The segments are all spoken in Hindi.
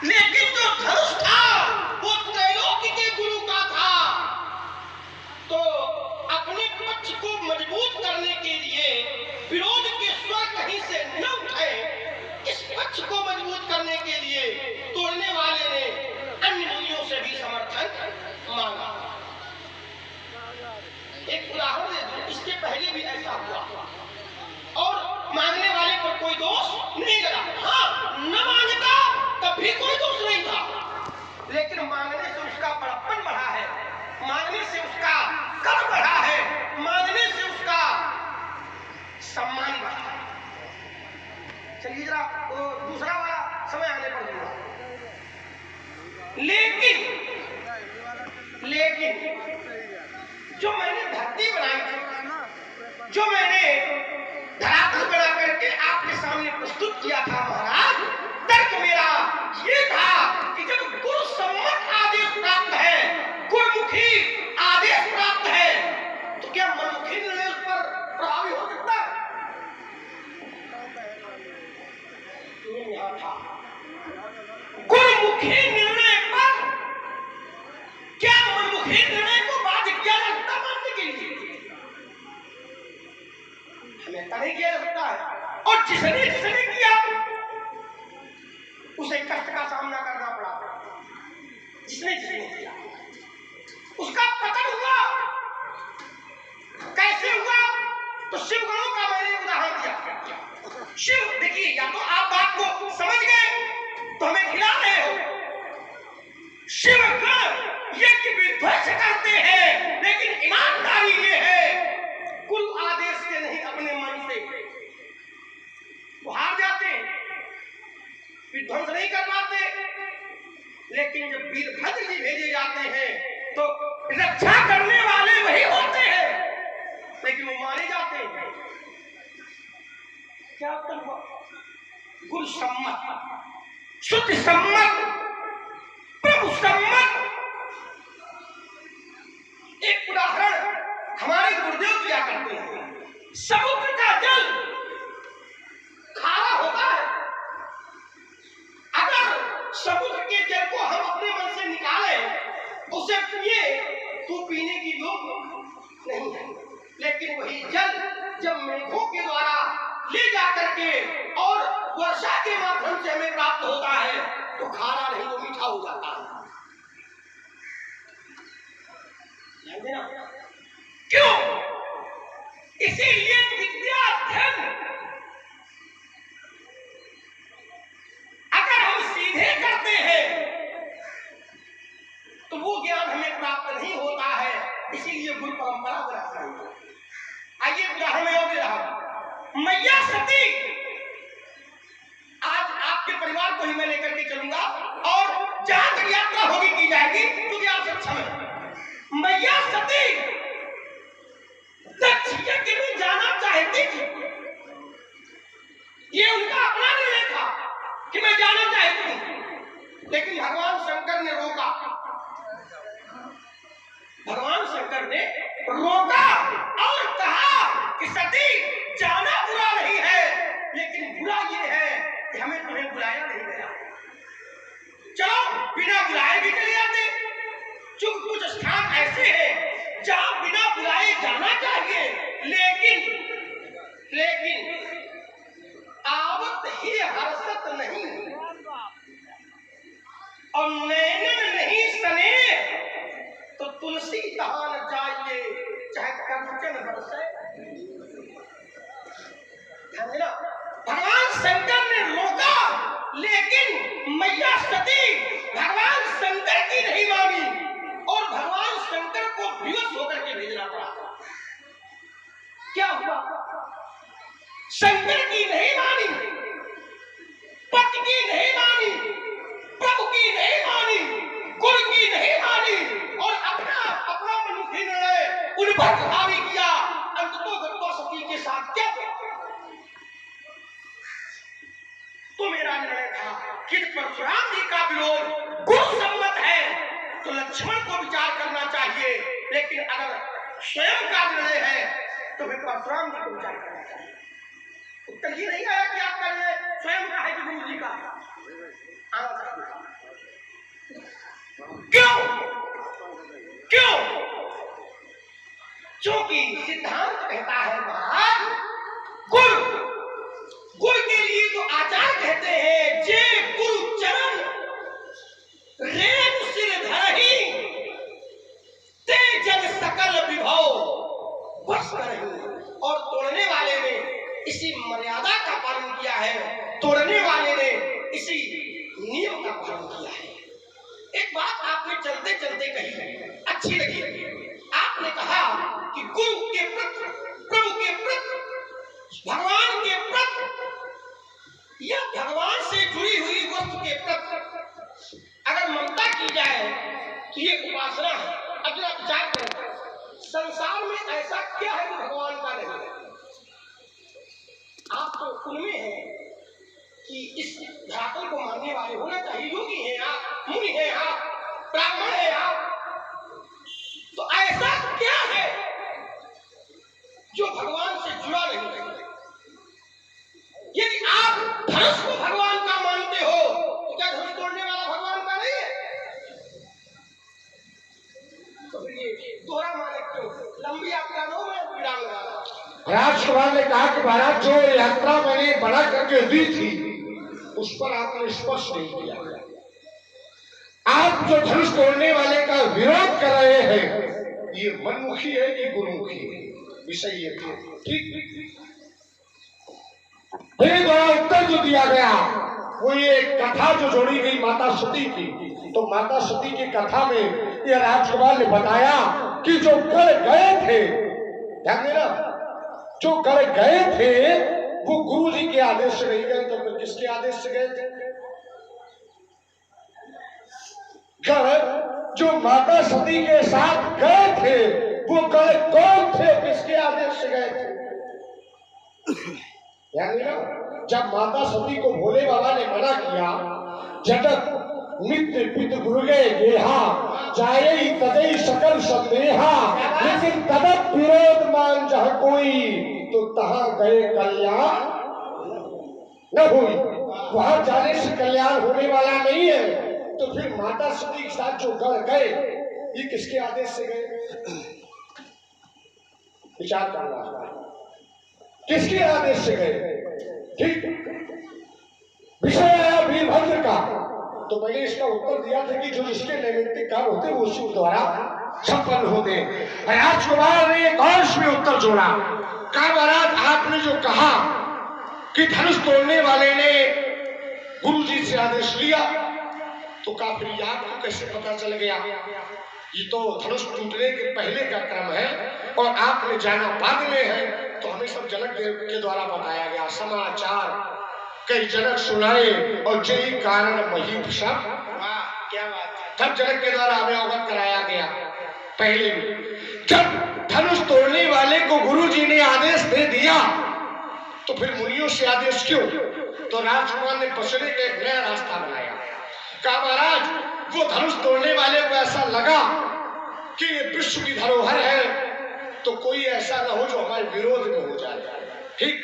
लेकिन जो धनुष था वो त्रैलोक्य के गुरु का था। तो अपने पक्ष को मजबूत करने के लिए विरोध के स्वर कहीं से न उठे, इस पक्ष को मजबूत करने के लिए तोड़ने वाले ने अन्य मुनियों से भी समर्थन मांगा। एक उदाहरण दे दूं, इसके पहले भी ऐसा हुआ और मांगने वाले पर कोई दोष नहीं लगा। हाँ, न मांगता तब भी कोई दोष नहीं था, लेकिन मांगने से उसका बड़प्पन बढ़ा है, मांगने से उसका कद बढ़ा है, मांगने से उसका सम्मान बढ़ा है। चलिए जरा वो दूसरा वाला समय आने पर दूंगा। लेकिन जो मैंने धरती बनाई थी, जो मैंने धरातल बना करके आपके सामने प्रस्तुत किया था महाराज, तर्क मेरा ये था कि जब गुरु सम्मत आदेश प्राप्त है, गुरुमुखी आदेश प्राप्त है, तो क्या मनमुखी निर्णय उस पर प्रभावी हो सकता है? यहाँ था गुरुमुखी निर्णय पर क्या मनमुखी निर्णय को बाध्य किया जा सकता मानने के लिए? हमें नहीं किया जा सकता है। और जिसने किया उसे कष्ट का सामना करना पड़ा। जिसने किया उसका पतन हुआ। कैसे हुआ? तो शिव गुरु का मैंने उदाहरण दिया। शिव देखिए, या तो आप बात को समझ गए तो हमें खिला रहे हो। शिव यज्ञ विध्वंस करते हैं, लेकिन ईमानदारी ये है गुरु आदेश से नहीं, अपने मन से वो हार जाते हैं, विध्वंस नहीं कर पाते। लेकिन जब वीरभद्र जी भेजे जाते हैं तो रक्षा करने वाले वही होते हैं, लेकिन वो मारे जाते हैं। क्या हुआ? गुरु सम्मत, शुद्ध सम्मत, प्रभु सम्मत। एक उदाहरण हमारे गुरुदेव दिया करते हैं। समुद्र का जल खारा होता है। अगर समुद्र के जल को हम अपने मन से निकालें, उसे पिए तो पीने की योग्य नहीं है। लेकिन वही जल जब मेघों के द्वारा ले जाकर के और वर्षा के माध्यम से हमें प्राप्त होता है तो खारा नहीं, वो मीठा हो जाता है। क्यों? इसीलिए विद्या अध्ययन अगर हम सीधे करते हैं तो वो ज्ञान हमें प्राप्त नहीं होता है। इसीलिए गुरु परंपरा बनाते हैं। आइए उदाहरण में और दे रहा हूं। मैया सती, आज आपके परिवार को ही मैं लेकर के चलूंगा और जहां तक यात्रा होगी की जाएगी, क्योंकि आप सक्षम है। मैया सती दक्ष यज्ञ में जाना चाहती थी। ये उनका अपना निर्णय था कि मैं जाना चाहती हूं, लेकिन भगवान शंकर ने रोका। भगवान शंकर ने रोका और कहा कि सती, जाना बुरा नहीं है, लेकिन बुरा ये है कि हमें तुम्हें बुलाया नहीं गया। चलो बिना बुलाए भी चले जाते। चूंकि कुछ स्थान ऐसे हैं जहां बिना बुलाए जाना चाहिए, लेकिन आवत ही हर्षत नहीं और नैनन नहीं सने, तो तुलसी दहान जाइए चाहे कंचन बरसे। भगवान शंकर ने रोका, लेकिन मैया सती भगवान शंकर की नहीं मानी और भगवान शंकर को विवश होकर के भेजना पड़ा। क्या हुआ? शंकर की नहीं मानी, पति की नहीं मानी, प्रभु की नहीं मानी, गुरु की नहीं मानी और अपना मनुष्य निर्णय उन पर प्रभावी किया। अंततोगत्वा सती के साथ क्या हुआ? तो मेरा निर्णय था कि परशुराम जी का विरोध गुरु सम्मत है तो लक्ष्मण को विचार करना चाहिए, लेकिन अगर स्वयं का निर्णय है तो फिर परशुराम जी को विचार करना चाहिए। उत्तर ये नहीं आया कि आपका निर्णय स्वयं का है कि गुरु जी का। क्योंकि सिद्धांत कहता है महाराज, गुरु गुरु के लिए तो आचार्य कहते हैं, जे गुरु चरण रेणु सिर धरहि, ते जग सकल विभव बस करहि। और तोड़ने वाले ने इसी मर्यादा का पालन किया है, तोड़ने वाले ने इसी नियम का पालन किया है। एक बात आपने चलते चलते कही, अच्छी लगी। आपने कहा कि गुरु के प्रति, प्रभु के प्रति, भगवान के प्रति या भगवान से जुड़ी हुई वस्तु के प्रति अगर ममता की जाए तो ये उपासना है। अब जरा विचार करें, संसार में ऐसा क्या है जो भगवान का नहीं है? आप तो उनमें हैं कि इस धरातल को मानने वाले होना चाहिए। योगी हैं आप, मुनि हैं आप, ब्राह्मण हैं आप, तो ऐसा क्या है जो भगवान से जुड़ा नहीं है? यदि आप धनुष को भगवान का मानते हो तो क्या धनुष तोड़ने वाला भगवान का नहीं है? तो फिर ये दोहरा माने क्यों? लंबी यात्रा नो में विराम लगा। राजकुमार ने कहा कि महाराज जो यात्रा मैंने बना करके दी थी उस पर आपने स्पष्ट नहीं किया। आप जो धनुष तोड़ने वाले का विरोध कर रहे हैं ये मनमुखी है कि गुरुमुखी है? विषय ये ठीक। मेरे द्वारा उत्तर जो दिया गया वो ये कथा जो जोड़ी गई माता सती की, तो माता सती की कथा में ये राजकुमार ने बताया कि जो कर गए थे, ध्यान देना, जो कर गए थे वो गुरु जी के आदेश से नहीं गए, तो फिर किसके आदेश से गए थे? कर जो माता सती के साथ गए थे वो कर कौन थे, किसके आदेश से गए थे? यानी ना, जब माता सती को भोले बाबा ने मना किया, जगत मित्र पित गुरुगे गेहा जाये तदई सकल संदेहा, लेकिन तदप विरोध मान जह कोई, तो तहां गए कल्याण न हुई। वहां जाने से कल्याण होने वाला नहीं है। तो फिर माता सती के साथ जो गए ये किसके आदेश से गए? विचार करना, किसके आदेश से गए? ठीक, विषय आया वीरभद्र का, तो मैंने इसका उत्तर दिया था कि जो जिसके नैमित्तिक काम होते वो उसी द्वारा संपन्न होते। राजकुमार ने एक और इसमें उत्तर जोड़ा। कहा महाराज आपने जो कहा कि धनुष तोड़ने वाले ने गुरु जी से आदेश लिया, तो काफी आपको कैसे पता चल गया? ये तो धनुष टूटने के पहले का क्रम है और आपने जाना बाद में है, तो हमें सब जनक देव के द्वारा बताया गया। समाचार कई जनक सुनाए और जय कारण मही सब, क्या बात है, तब जनक के द्वारा हमें अवगत कराया गया। पहले जब धनुष तोड़ने वाले को गुरु जी ने आदेश दे दिया तो फिर मुनियों से आदेश क्यों? तो राजकुमार ने बचने का एक नया रास्ता बनाया। कहा महाराज वो धनुष तोड़ने वाले को ऐसा लगा कि ये विश्व की धरोहर है, तो कोई ऐसा ना हो जो हमारे विरोध में हो जाए। ठीक,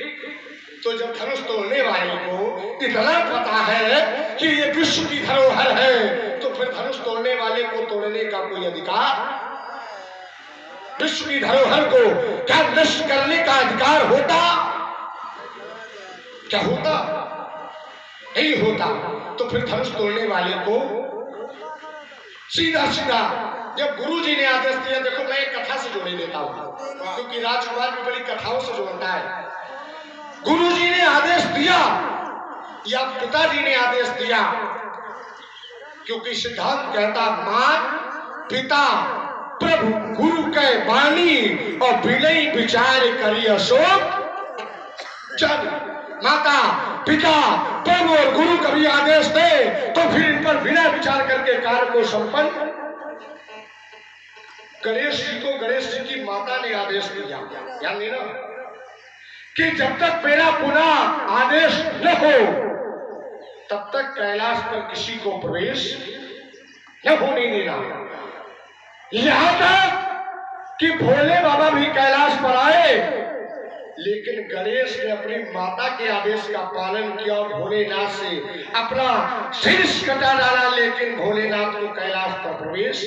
तो जब धनुष तोड़ने वाले को इतना पता है कि ये विश्व की धरोहर है, तो फिर धनुष तोड़ने वाले को तोड़ने का कोई अधिकार, विश्व की धरोहर को क्या नष्ट करने का अधिकार होता? क्या होता? नहीं होता। तो फिर धनुष तोड़ने वाले को सीधा सीधा जब गुरु जी ने आदेश दिया, देखो मैं एक कथा से जोड़े देता हूं क्योंकि राजकुमार भी बड़ी कथाओं से जोड़ता है। गुरु जी ने आदेश दिया या पिताजी ने आदेश दिया, क्योंकि सिद्धांत कहता मां पिता प्रभु गुरु के वाणी और विनय विचार करी अशोक। जब माता पिता प्रभु और गुरु कभी आदेश दे तो फिर इन पर बिना विचार करके कार्य को संपन्न। गणेश जी को गणेश जी की माता ने आदेश दिया, ध्यान देना, कि जब तक मेरा पुनः आदेश न हो तब तक कैलाश पर किसी को प्रवेश न होने देना। यहां तक कि भोले बाबा भी कैलाश पर आए, लेकिन गणेश ने अपनी माता के आदेश का पालन किया और भोलेनाथ से अपना शीर्ष कटा डाला, लेकिन भोलेनाथ को कैलाश पर प्रवेश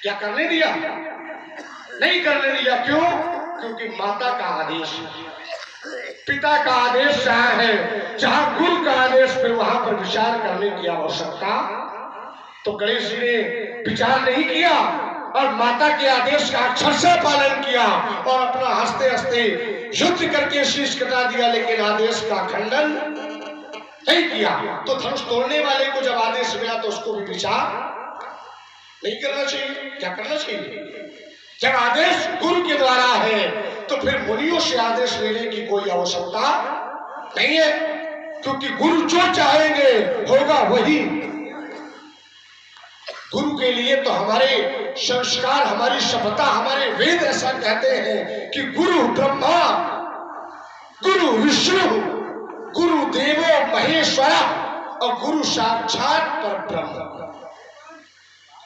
क्या करने दिया? नहीं करने दिया। क्यों? क्योंकि माता का आदेश, पिता का आदेश जहां है, जहां गुरु का आदेश, फिर वहां पर विचार करने की आवश्यकता। तो गणेश जी ने विचार नहीं किया और माता के आदेश का अक्षर से पालन किया और अपना हंसते हंसते युद्ध करके शीश कटा दिया, लेकिन आदेश का खंडन नहीं किया। तो धनुष तोड़ने वाले को जब आदेश मिला तो उसको भी विचार नहीं करना चाहिए। क्या करना चाहिए? जब आदेश गुरु के द्वारा है तो फिर मुनियों से आदेश लेने की कोई आवश्यकता नहीं है, क्योंकि गुरु जो चाहेंगे होगा वही। गुरु के लिए तो हमारे संस्कार, हमारी सभ्यता, हमारे वेद ऐसा कहते हैं कि गुरु ब्रह्मा, गुरु विष्णु, गुरु देवो महेश्वरा और गुरु साक्षात परब्रह्म।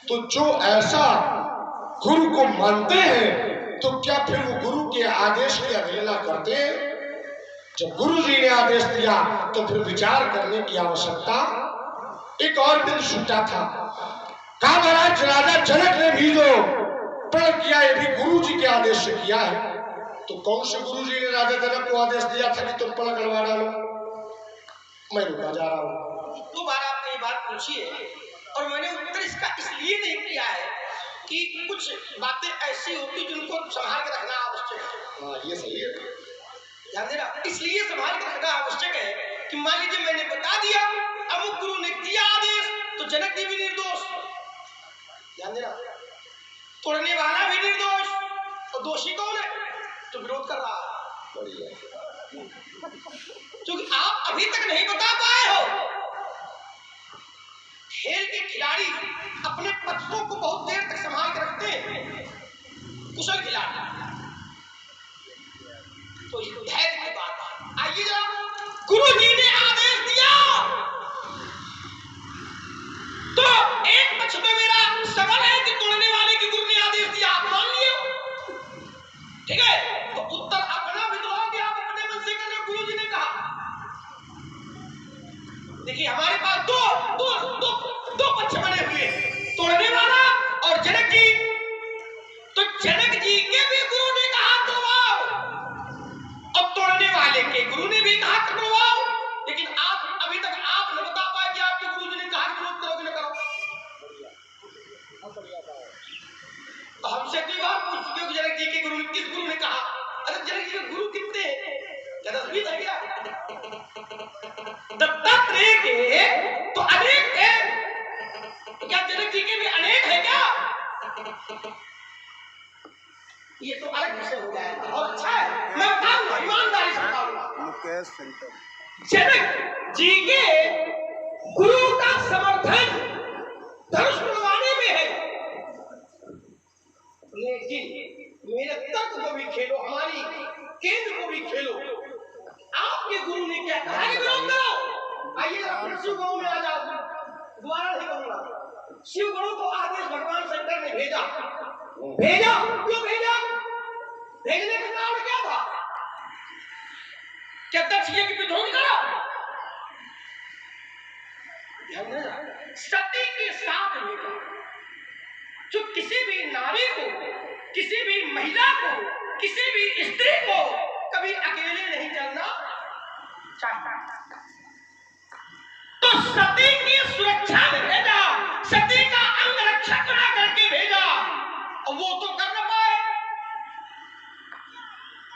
तो जो ऐसा गुरु को मानते हैं तो क्या फिर वो गुरु के आदेश की अवहेलना करते हैं? जब गुरु जी ने आदेश दिया तो फिर विचार करने की आवश्यकता। एक और दिन छूटा था, कहा महाराज राजा जनक ने भी जो प्रण किया ये भी गुरु जी के आदेश से किया है। तो कौन से गुरु जी ने राजा जनक को आदेश दिया था कि तुम प्रण करवा डालो? मैं रुका जा रहा हूँ। 2 बार आपने ये बात पूछी है और मैंने उत्तर इसका इसलिए नहीं किया है कि कुछ बातें ऐसी होती जिनको संभाल के रखना आवश्यक है। हाँ, ये सही है। ध्यान देना, इसलिए संभाल के रखना आवश्यक है कि मान लीजिए मैंने बता दिया, अमुक गुरु ने दिया आदेश, तो जनक जी भी निर्दोष। ध्यान देना, तोड़ने वाला भी निर्दोष, और दोषी कौन है? तो विरोध कर रहा है। क्योंकि आप अभी तक नहीं बता पाए हो। खेल के खिलाड़ी अपने पक्षों को बहुत देर तक संभाल के रखते हैं, कुशल खिलाड़ी। तो ये धैर्य की बात है। आइए जरा, गुरु जी ने आदेश दिया तो एक पक्ष में मेरा सवाल है कि तोड़ने वाले की गुरु ने आदेश दिया, आप मान लिए, ठीक है? तो उत्तर अपना भी दोगे, आप अपने मन से कर रहे हो, गुरु जी ने कहा। देखिए हमारे पास दो पक्ष बने हुए, तोड़ने वाला और जनक जी। तो जनक जी के भी गुरु ने कहा तोड़वाओ, और तोड़ने वाले के गुरु ने भी कहा तोड़वाओ, लेकिन आप अभी तक आप नहीं बता पाए कि आपके गुरु जी ने कहा कि विरोध करो कि न करो। तो हमसे कई बार पूछ चुके हो कि जनक जी के गुरु, किस गुरु ने कहा? अरे जनक जी के गुरु कितने हैं? क्या 10-20 है क्या? दत्तात्रेय के तो अनेक है, तो क्या जनक जी के भी अनेक है क्या? ये तो अलग विषय हो गया है। बहुत अच्छा है, मैं बताऊंगा, ईमानदारी से बताऊंगा। जनक जी के गुरु का समर्थन धनुष बनवाने में है, लेकिन मेरे तर्क को भी खेलो, हमारी केंद्र को भी खेलो। आपके गुरु ने क्या कहा कि विरोध करो? आइए शिव गुरु में आ जाओ, दोबारा नहीं कहूंगा। शिव गुरु को आदेश भगवान शंकर ने भेजा। क्यों भेजा? भेजने का कारण क्या था? क्या दक्ष यज्ञ की विध्वंस करा? सती के साथ मिला, जो किसी भी नारी को, किसी भी महिला को, किसी भी स्त्री को कभी अकेले नहीं चलना चाहिए। तो सती की सुरक्षा में भेजा, सती का अंग रक्षक बना करके भेजा, और वो तो कर न पाए।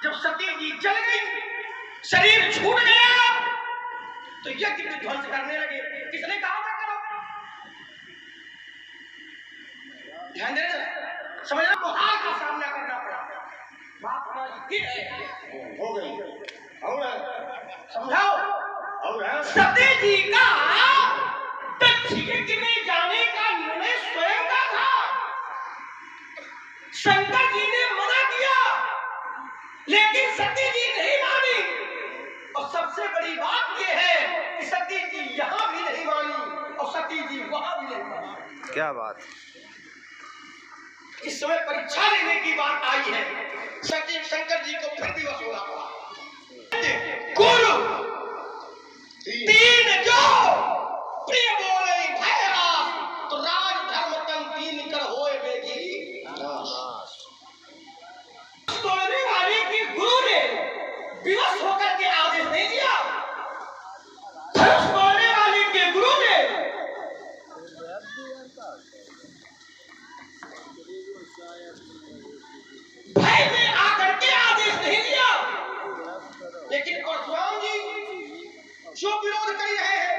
जब सती जी जल गई, शरीर छूट गया, तो यज्ञ विध्वंस करने लगे। किसने कहा था करो? ध्यान देना, समझना, तो हार का सामना करना पड़ा। बात हमारी हो गई, समझाओ। सती जी का दक्ष यज्ञ में जाने का निर्णय स्वयं का था। शंकर जी ने मना किया, लेकिन सती जी नहीं मानी। और सबसे बड़ी बात यह है कि सती जी यहाँ भी नहीं मानी और सती जी वहां भी नहीं मानी। क्या बात? इस समय परीक्षा लेने की बात आई है। सती शंकर जी को फिर दिवस होना पड़ा। गुरु तीन जो प्रिय बोले भैया, तो राज धर्म तन तीन कर होए बेगी। भय में आकर के आदेश नहीं दिया, लेकिन परशुराम जी जो विरोध कर रहे हैं,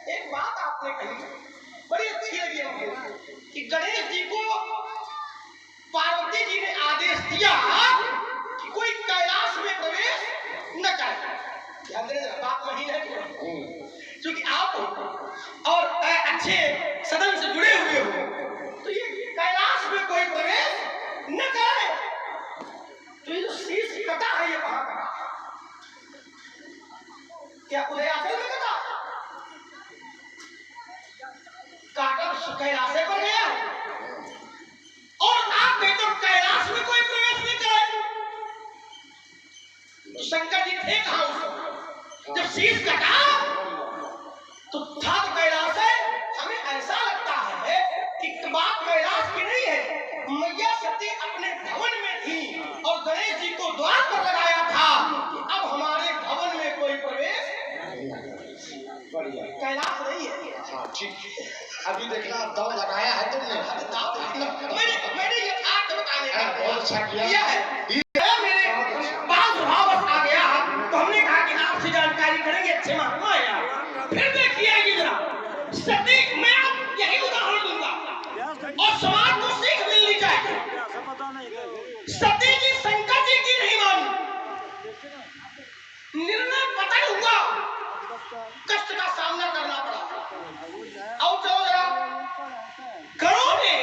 एक बात आपने कही बड़ी अच्छी लगी हमको कि गणेश जी को पार्वती जी ने आदेश दिया कि कोई कैलाश में प्रवेश न करे। ध्यान देना, बात वही है क्योंकि आप और अच्छे सदन से जुड़े हुए हो, तो ये कैलाश में कोई प्रवेश न करे। तो ये जो शीश कटा है ये कहां कटा? क्या उदयाचल में कटा? काटक कैलाश पर गया और आप कहते हो कैलाश में कोई प्रवेश नहीं करे। तो शंकर जी थे कहां उस समय? जब शीश कटा तो था तो कैलाश है। हमें ऐसा लगता है कि बात कैलाश की नहीं है, मैया सती अपने भवन में थी और गणेश जी को द्वार पर लगाया था कि अब हमारे भवन में कोई प्रवेश कैलाश नहीं है। हाँ ठीक, अभी देखना दाव लगाया है तुमने। मैंने यथार्थ बताने का बहुत अच्छा किया है। मेरे बाल स्वभाव आ गया तो हमने कहा कि आपसे जानकारी करेंगे, अच्छे महात्मा है आप। फिर देखिए आइए जरा, सती मैं यही उदाहरण दूंगा और समाज को सीख मिलनी चाहिए। सती जी शंकर जी की नहीं मानी, निर्णय पतन हुआ, कष्ट का सामना करना पड़ा। और चलो जरा, गणों ने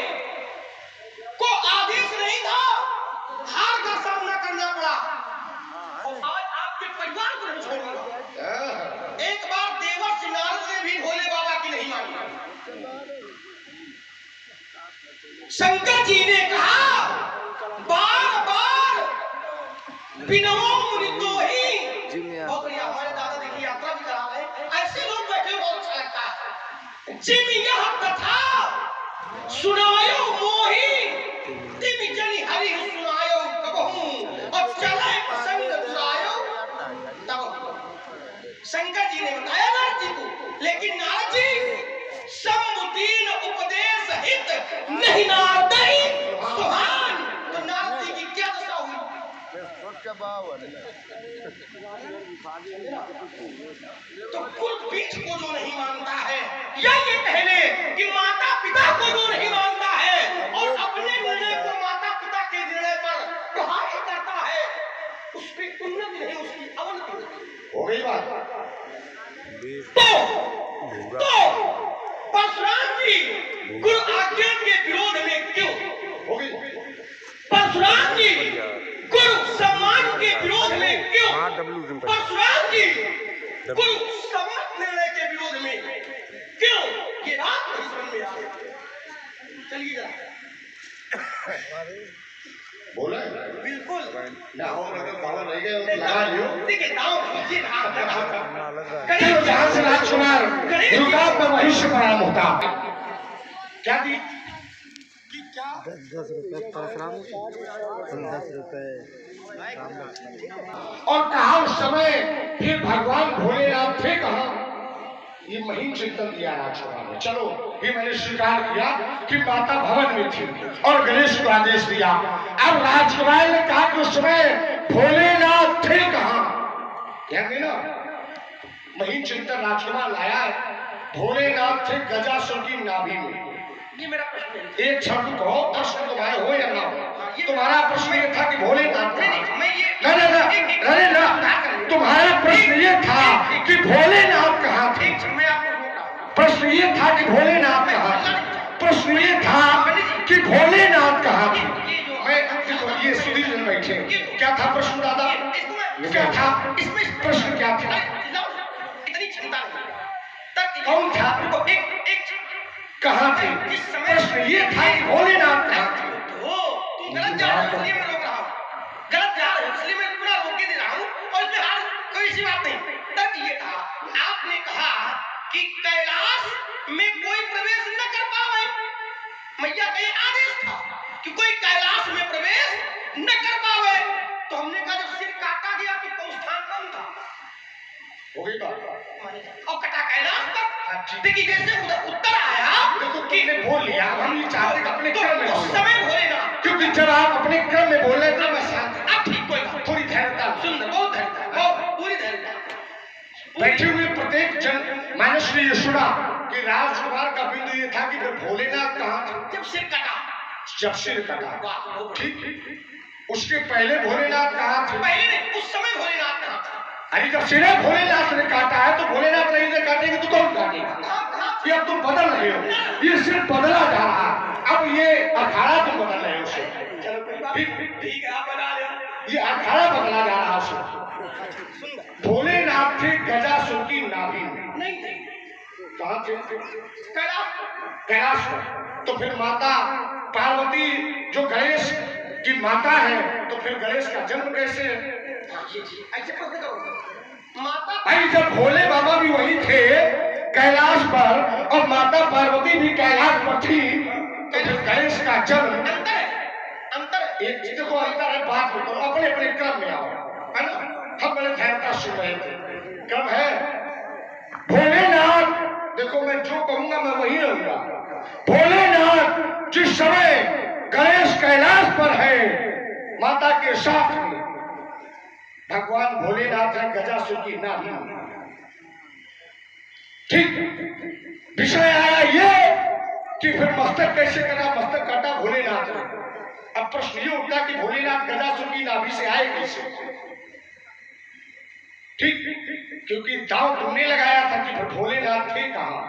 को आदेश नहीं था, हार का सामना करना पड़ा। और आज आपके परिवार को नहीं छोड़ूंगा। एक बार देवर्षि नारद ने भी भोले बाबा की नहीं मानी। शंकर जी ने कहा बार बार बिनवो मुनितो ही। बहुत बढ़िया, हमारे दादा देखिए यात्रा भी करा रहे हैं, ऐसे लोग बैठे बहुत अच्छा लगता है। जिम यह कथा सुनायो मोही, तिम जनि हरि सुनायो कबहू, और चले प्रसंग दुरायो तब। शंकर जी ने बताया नारद जी को, लेकिन नारद जी सम्मुदीन उपदेश हित नहीं नारदई सुहान। तो नारद जी की क्या दशा हुई? तो कुल पीठ को जो नहीं मानता है, या ये कहले कि माता पिता को जो नहीं मानता है और अपने निर्णय को माता पिता के निर्णय पर प्रहार करता है, उसकी उन्नति नहीं, उसकी अवनति हो गई बात। तो परशुराम जी गुरु आज्ञा के विरोध में क्यों? हो गई। परशुराम जी गुरु सम्मान के विरोध में क्यों? परशुराम जी गुरु समर्थ निर्णय के विरोध में क्यों? ये बात नहीं समझ में आ रही। चलिए जरा बोले बिल्कुल ना हो, अगर बाबा रह गए लगा लियो। देखिए दांव कीजिए चलो जहां से राजकुमार दुर्गा पर महिष पड़ा होता क्या दी? 10 रुपए परशुराम, 10 रुपए। और कहा उस समय फिर भगवान भोलेनाथ थे कहा, ये महीन चिंतन दिया राजकुमार ने। चलो ये मैंने स्वीकार किया कि माता भवन में थी और गणेश को आदेश दिया। अब राजकुमार ने कहा कि उस समय भोलेनाथ थे कहा, क्या ना महीन चिंतन राजकुमार लाया है। भोलेनाथ थे गजासुर की नाभि में। ये मेरा प्रश्न है। एक शब्द कहो, प्रश्न तुम्हारे हो या ना हो। तुम्हारा प्रश्न ये था कि भोलेनाथ तुम्हारा प्रश्न ये था कि भोलेनाथ कहाँ थे? प्रश्न ये था कि भोलेनाथ कहाँ थे? प्रश्न ये था कि भोलेनाथ कहाँ थे? मैं देखो ये सुधीर जन बैठे, क्या था प्रश्न दादा? क्या था प्रश्न? क्या था? इतनी क्षमता नहीं। कौन था? कहाँ थे? प्रश्न ये था कि भोलेनाथ कहाँ थे? तुम गलत जा रहे हो, इसलिए मैं रोक रहा हूँ। गलत जा रहे हो इसलिए मैं पूरा रोक के दे रहा हूँ और इसमें हार कोई सी बात नहीं। तब ये था, आपने कहा कि कैलाश में कोई प्रवेश न कर पावे। मैया का ये आदेश था कि कोई कैलाश में प्रवेश न कर पावे। तो हमने कहा जब सिर काटा गया तो स्थान कौन था? हो गई बात। और कटा कैलाश पर देखिए जैसे उधर उत्तर आया देखो तुमने बोल लिया, हम ये चाहते हैं कि अपने तो क्रम में उस बोलो। समय भोलेना क्योंकि जब आप अपने क्रम में बोल रहे थे मैं शांत, अब ठीक कोई बात थोड़ी धैर्यता, सुंदर बहुत धैर्यता बहुत पूरी धैर्यता बैठे हुए प्रत्येक जन मानस ने ये सुना कि राजकुमार का बिंदु ये था कि फिर भोलेनाथ कहाँ थे। जब सिर कटा जब सिर कटा, वाह ठीक, उसके पहले भोलेनाथ कहाँ थे। पहले नहीं उस समय भोलेनाथ कहाँ था अरे जब सिर भोलेनाथ ने काटा है तो भोलेनाथ नहीं ने काटेंगे तो कौन काटेगा। ये अब तुम बदल रहे हो, ये सिर्फ बदला जा रहा है, अब ये अखाड़ा तुम बदल रहे हो उसे। ठीक है आप बना ले ये अखाड़ा बदला जा रहा है उसे। भोलेनाथ थे गजासुर की नाभि में, नहीं थे कहाँ थे, कैलाश कैलाश पर। तो फिर माता पार्वती जो गणेश की माता है तो फिर गणेश का जन्म कैसे। ऐसे प्रश्न करो माता भाई जब भोले बाबा भी वही थे कैलाश पर और माता पार्वती भी कैलाश पर थी तो फिर गणेश का जन्म। अंतर है एक चीज को अंतर है, बात करो अपने अपने क्रम में आओ, है ना। हम बड़े धैर्यता सुन रहे थे, क्रम है। भोलेनाथ देखो मैं जो कहूंगा मैं वही रहूंगा। भोलेनाथ जिस समय गणेश कैलाश पर है माता के साथ में, भगवान भोलेनाथ है गजासुर की नाभि में। ठीक, विषय आया ये कि फिर मस्तक कैसे कटा, मस्तक काटा भोलेनाथ ने। अब प्रश्न ये उठता कि भोलेनाथ गजासुर की नाभि से आए कैसे। ठीक, क्योंकि दांव तुमने लगाया था कि फिर भोलेनाथ थे कहां।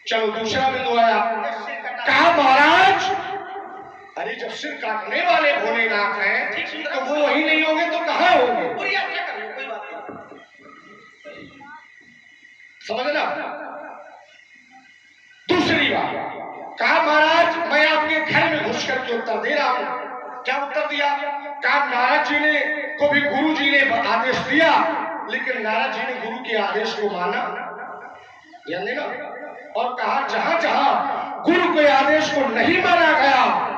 चलो दूसरा बिंदु आया, कहा महाराज अरे जब सिर काटने वाले भोलेनाथ हैं तो वो वही नहीं होंगे तो कहां होंगे। पूरी यात्रा कर लो कोई बात नहीं समझना। दूसरी बात, कहा महाराज मैं आपके घर में घुस करके उत्तर दे रहा हूं। क्या उत्तर दिया, कहा नारद जी ने को भी गुरु जी ने आदेश दिया लेकिन नारद जी ने गुरु के आदेश को माना, ध्यान देना। और कहा जहां जहां गुरु के आदेश को नहीं माना गया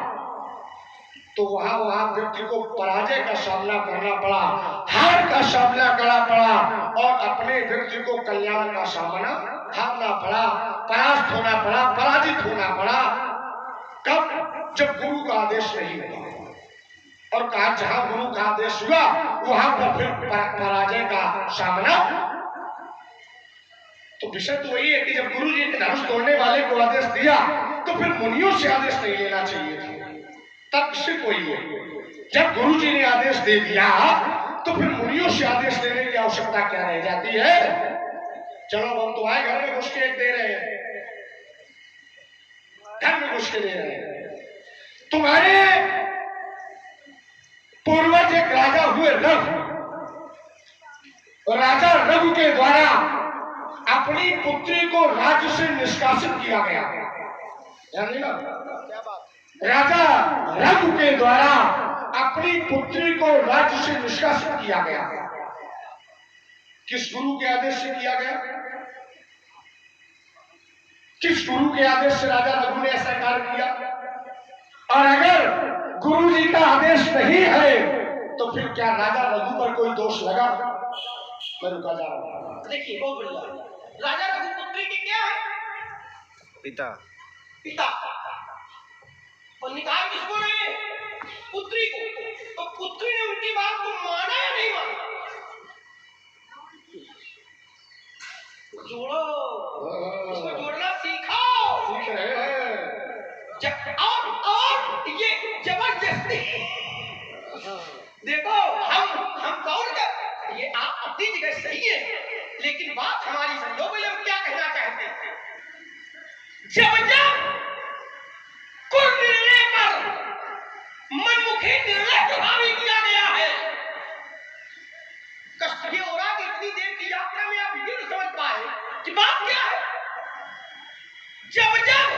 तो वहां वहां व्यक्ति को पराजय का सामना करना पड़ा, हार का सामना करना पड़ा और अपने व्यक्ति को कल्याण का सामना हारना पड़ा, परास्त होना पड़ा, पराजित होना पड़ा। कब, जब गुरु का आदेश नहीं हुआ। और कहा जहां गुरु का आदेश हुआ वहां पर फिर पराजय का सामना। तो विषय तो वही है कि जब गुरु जी ने धनुष तोड़ने वाले को आदेश दिया तो फिर मुनियों से आदेश नहीं लेना चाहिए था। तब सिर्फ वही है, जब गुरु जी ने आदेश दे दिया तो फिर मुनियों से आदेश लेने की आवश्यकता क्या रह जाती है। चलो हम तुम्हारे घर में घुस के दे रहे हैं, घर में घुस के दे रहे हैं। तुम्हारे पूर्वज एक राजा हुए रघु, राजा रघु के द्वारा अपनी पुत्री को राज्य से निष्कासित किया गया। यानी ना, राजा रघु के द्वारा अपनी पुत्री को राज्य से निष्कासित किया गया। किस गुरु के आदेश से किया गया, किस गुरु के आदेश से राजा रघु ने ऐसा कार्य किया। और अगर गुरु जी का आदेश नहीं है तो फिर क्या राजा रघु पर कोई दोष लगा। मैं रुका जा रहा हूं। देखिए बहुत बढ़िया, राजा रघुपुत्री की क्या है, पिता पिता, और निकाल किसको रहे हैं, पुत्री को। तो पुत्री ने उनकी बात को माना या नहीं माना, जोड़ो, इसको जोड़ना सीखो। ठीक है, और ये जबरदस्ती देखो, हम कौन कर, ये आप अपनी जगह सही है लेकिन बात हमारी समझो। पहले हम क्या कहना चाहते हैं, जब जब कुल निर्णय पर मनमुखी निर्णय प्रभावी किया गया है, कष्ट ये हो रहा कि इतनी देर की यात्रा में आप ये नहीं समझ पाए कि बात क्या है। जब जब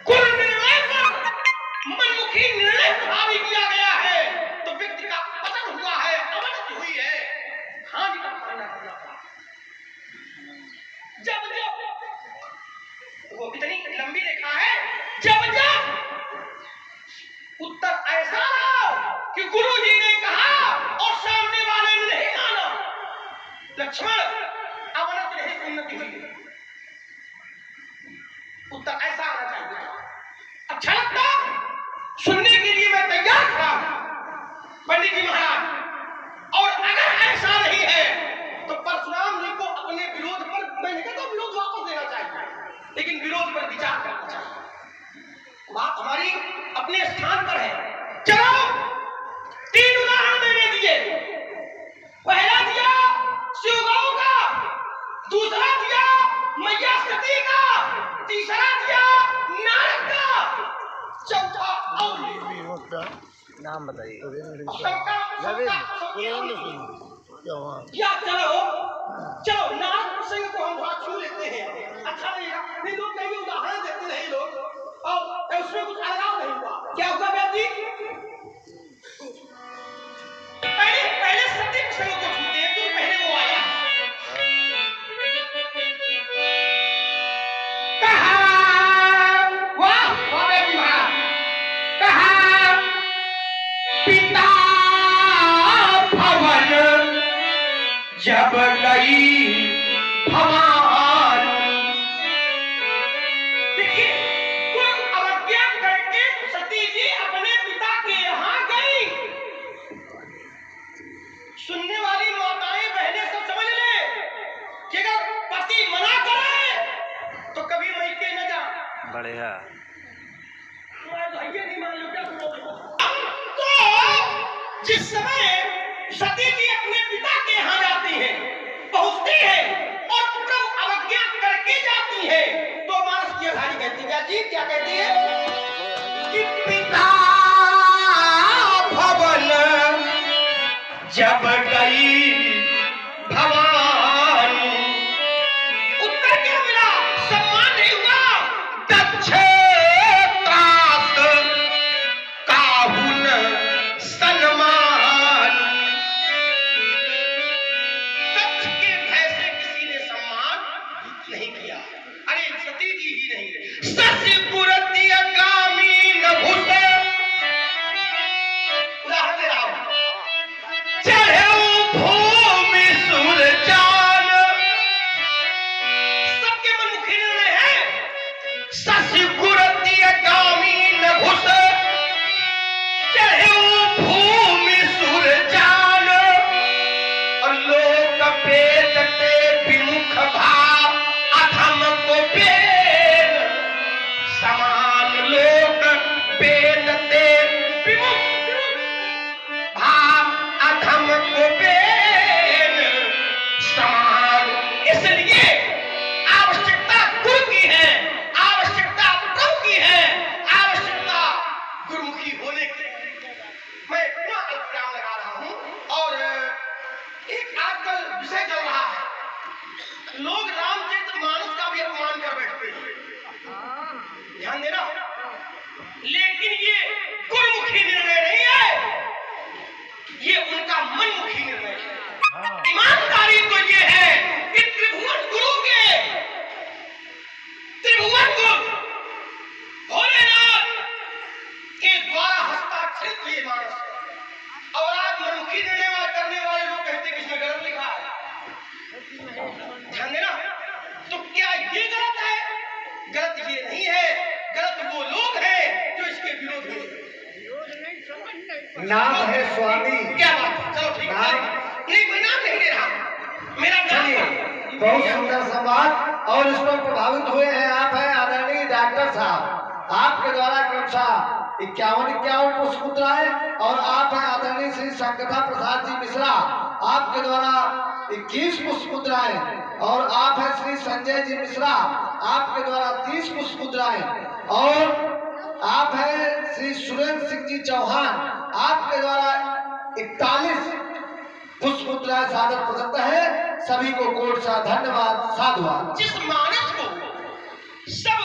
कुल निर्णय पर मनमुखी निर्णय प्रभावी किया गया है तो व्यक्ति का पतन हुआ है, अवनति हुई है, हानि का सामना करना पड़ा। जब जब वो इतनी लंबी रेखा उत्तर ऐसा आना चाहिए। अच्छा लगता सुनने के लिए मैं तैयार था पंडित जी महाराज। और अगर ऐसा नहीं है तो परशुराम जी को अपने विरोध पर, मैं नहीं कहता विरोध वापस देना चाहिए, लेकिन विरोध पर विचार करना चाहिए। बात हमारी अपने स्थान पर है। चलो 3 उदाहरण मैंने दिए। पहला दिया शिवगांव का, दूसरा दिया मैया सती का, तीसरा दिया नारद का, चौथा और नाम बताइए। या चलो नारद प्रसंग को हम थोड़ा छू लेते हैं, अच्छा लगेगा। नहीं लोग कहीं उदाहरण देते नहीं लोग, और उसमें कुछ अलगाव नहीं हुआ। क्या हुआ व्यास जी? पहले सती प्रसंग को छूते हैं, तो पहले वो आया कहा, वाह वाह जी महाराज, कहा पिता भवन जब गई भवान। देखिए कुल अवज्ञा करके सती जी अपने पिता के यहाँ गई। सुनने वाली माताएं बहनें सब समझ ले कि अगर पति मना करे तो कभी मैके न जा। बढ़िया। नहीं मान लो क्या तो जिस समय सती जी अपने पिता के यहाँ जाती है, पहुंचती है और प्रभु अवज्ञा करके जाती है, तो मानस की आधारी कहती है जी, क्या कहती है कि पिता भवन जब गई भवानी। उत्तर क्या मिला? सम्मान नहीं हुआ। दक्ष त्रास काहुन सन्मान। दक्ष के भय से किसी ने सम्मान नहीं किया। अरे सती जी ही नहीं, सस्य पुरति गामी न भूत। उदाहरण दे रहा हूं, सबके मनमुखी निर्णय है। सस्य पुरति गामी न घुस, चढ़े भूमि सुर जान। और लोक वेद ते विमुख भाव, अधम को वेद समान। लोक वेद ते विमुख भाव, अधम को वेद समान। इसलिए आवश्यकता गुरु की है, आवश्यकता प्रभु की है, आवश्यकता गुरुमुखी होने की। मैं इतना अल्पविराम लगा रहा हूं। और एक आजकल विषय चल रहा है, लोग रामचरितमानस का भी अपमान कर बैठते हैं, ध्यान देना। लेकिन ये गुरुमुखी निर्णय नहीं है, ये उनका मनमुखी निर्णय है। ईमानदारी तो ये है कि त्रिभुवन गुरु के, त्रिभुवन गुरु भोलेनाथ के द्वारा हस्ताक्षरित ये मानस है। और आज मनमुखी निर्णय करने वाले लोग कहते हैं कि इसमें गलत लिखा है, ध्यान देना। तो क्या ये गलत है? गलत ये नहीं है, गलत वो लोग हैं जो इसके विरोध में। नाम है स्वामी। क्या बात है? चलो ठीक है, नहीं मैं नाम नहीं ले रहा, मेरा नाम। बहुत सुंदर संवाद। और इस पर प्रभावित हुए हैं आप हैं आदरणीय डॉक्टर साहब। आपके द्वारा क्रमशः 51 पुष्प मुद्राएं, और आप हैं आदरणीय श्री शंकरदा प्रसाद जी मिश्रा, आपके द्वारा 21 पुष्प मुद्राएं, और आप हैं श्री संजय जी मिश्रा, आपके द्वारा 30 पुष्प मुद्राएं, और आप हैं श्री सुरेंद्र सिंह जी चौहान, आपके द्वारा 41 पुष्प मुद्राएं सादर प्रदत्त है। सभी को कोट सा धन्यवाद, साधुवाद। जिस मानस को सब